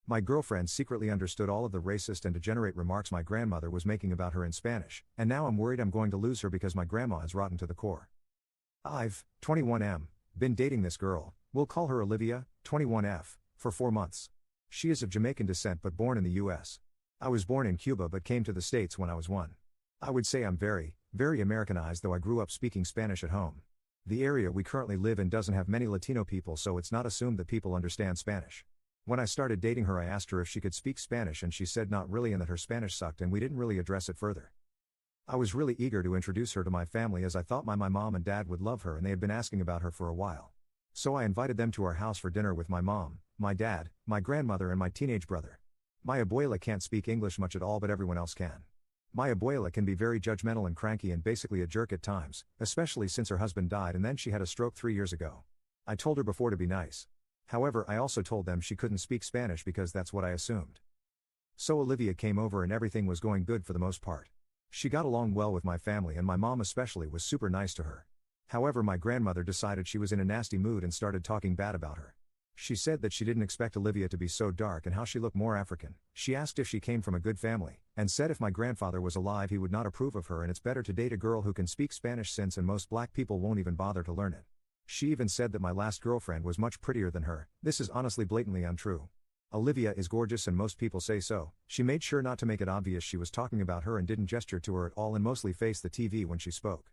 My girlfriend secretly understood all of the racist and degenerate remarks my grandmother was making about her in Spanish, and now I'm worried I'm going to lose her because my grandma is rotten to the core. I've, 21M, been dating this girl, we'll call her Olivia, 21F, for 4 months. She is of Jamaican descent but born in the US. I was born in Cuba but came to the States when I was 1. I would say I'm very, very Americanized, though I grew up speaking Spanish at home. The area we currently live in doesn't have many Latino people, so it's not assumed that people understand Spanish. When I started dating her, I asked her if she could speak Spanish and she said not really and that her Spanish sucked, and we didn't really address it further. I was really eager to introduce her to my family as I thought my mom and dad would love her and they had been asking about her for a while. So I invited them to our house for dinner with my mom, my dad, my grandmother and my teenage brother. My abuela can't speak English much at all but everyone else can. My abuela can be very judgmental and cranky and basically a jerk at times, especially since her husband died and then she had a stroke 3 years ago. I told her before to be nice. However, I also told them she couldn't speak Spanish because that's what I assumed. So Olivia came over and everything was going good for the most part. She got along well with my family and my mom especially was super nice to her. However, my grandmother decided she was in a nasty mood and started talking bad about her. She said that she didn't expect Olivia to be so dark and how she looked more African. She asked if she came from a good family, and said if my grandfather was alive he would not approve of her and it's better to date a girl who can speak Spanish since and most black people won't even bother to learn it. She even said that my last girlfriend was much prettier than her. This is honestly blatantly untrue. Olivia is gorgeous and most people say so. She made sure not to make it obvious she was talking about her and didn't gesture to her at all and mostly faced the TV when she spoke.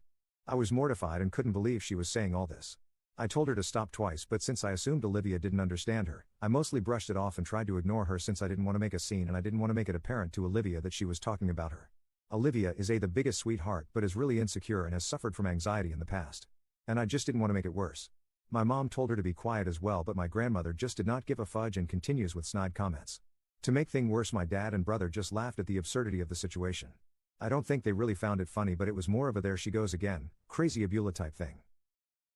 I was mortified and couldn't believe she was saying all this. I told her to stop twice, but since I assumed Olivia didn't understand her, I mostly brushed it off and tried to ignore her since I didn't want to make a scene and I didn't want to make it apparent to Olivia that she was talking about her. Olivia is the biggest sweetheart but is really insecure and has suffered from anxiety in the past. And I just didn't want to make it worse. My mom told her to be quiet as well, but my grandmother just did not give a fudge and continues with snide comments. To make things worse, my dad and brother just laughed at the absurdity of the situation. I don't think they really found it funny, but it was more of a there she goes again, crazy Abula type thing.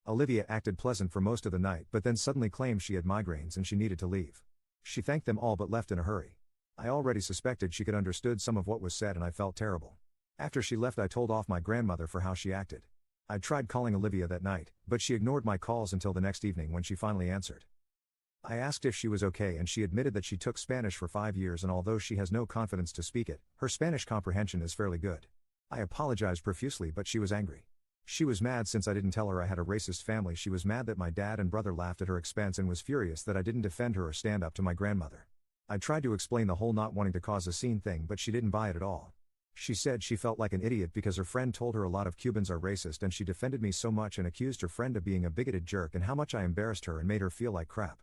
Olivia acted pleasant for most of the night but then suddenly claimed she had migraines and she needed to leave. She thanked them all but left in a hurry. I already suspected she could understood some of what was said and I felt terrible. After she left I told off my grandmother for how she acted. I tried calling Olivia that night, but she ignored my calls until the next evening when she finally answered. I asked if she was okay and she admitted that she took Spanish for 5 years and although she has no confidence to speak it, her Spanish comprehension is fairly good. I apologized profusely but she was angry. She was mad since I didn't tell her I had a racist family. She was mad that my dad and brother laughed at her expense and was furious that I didn't defend her or stand up to my grandmother. I tried to explain the whole not wanting to cause a scene thing but she didn't buy it at all. She said she felt like an idiot because her friend told her a lot of Cubans are racist and she defended me so much and accused her friend of being a bigoted jerk and how much I embarrassed her and made her feel like crap.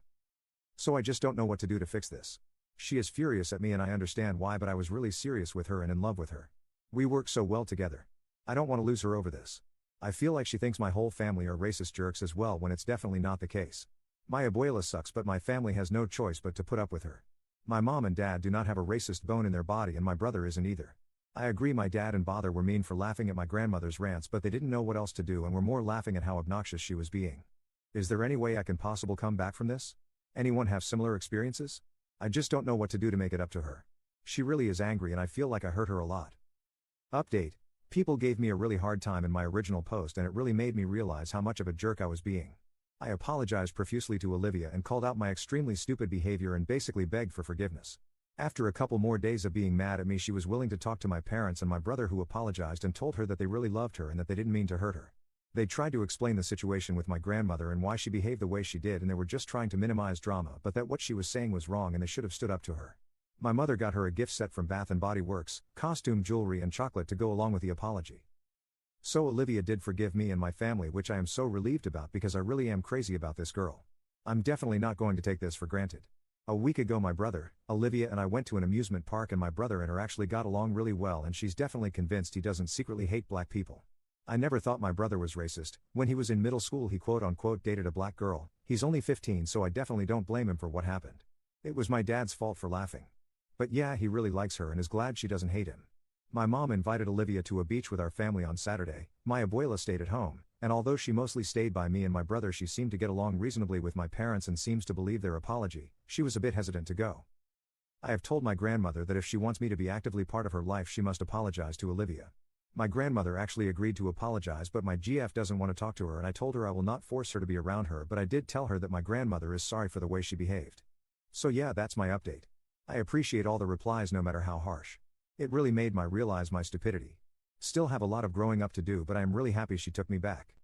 So I just don't know what to do to fix this. She is furious at me and I understand why, but I was really serious with her and in love with her. We work so well together. I don't want to lose her over this. I feel like she thinks my whole family are racist jerks as well when it's definitely not the case. My abuela sucks but my family has no choice but to put up with her. My mom and dad do not have a racist bone in their body and my brother isn't either. I agree my dad and father were mean for laughing at my grandmother's rants but they didn't know what else to do and were more laughing at how obnoxious she was being. Is there any way I can possibly come back from this? Anyone have similar experiences? I just don't know what to do to make it up to her. She really is angry and I feel like I hurt her a lot. Update. People gave me a really hard time in my original post and it really made me realize how much of a jerk I was being. I apologized profusely to Olivia and called out my extremely stupid behavior and basically begged for forgiveness. After a couple more days of being mad at me, she was willing to talk to my parents and my brother, who apologized and told her that they really loved her and that they didn't mean to hurt her. They tried to explain the situation with my grandmother and why she behaved the way she did and they were just trying to minimize drama, but that what she was saying was wrong and they should have stood up to her. My mother got her a gift set from Bath & Body Works, costume, jewelry and chocolate to go along with the apology. So Olivia did forgive me and my family, which I am so relieved about because I really am crazy about this girl. I'm definitely not going to take this for granted. A week ago my brother, Olivia and I went to an amusement park and my brother and her actually got along really well and she's definitely convinced he doesn't secretly hate black people. I never thought my brother was racist. When he was in middle school he quote-unquote dated a black girl. He's only 15 so I definitely don't blame him for what happened. It was my dad's fault for laughing. But yeah, he really likes her and is glad she doesn't hate him. My mom invited Olivia to a beach with our family on Saturday. My abuela stayed at home, and although she mostly stayed by me and my brother, she seemed to get along reasonably with my parents and seems to believe their apology. She was a bit hesitant to go. I have told my grandmother that if she wants me to be actively part of her life she must apologize to Olivia. My grandmother actually agreed to apologize, but my GF doesn't want to talk to her and I told her I will not force her to be around her, but I did tell her that my grandmother is sorry for the way she behaved. So yeah, that's my update. I appreciate all the replies no matter how harsh. It really made me realize my stupidity. Still have a lot of growing up to do, but I am really happy she took me back.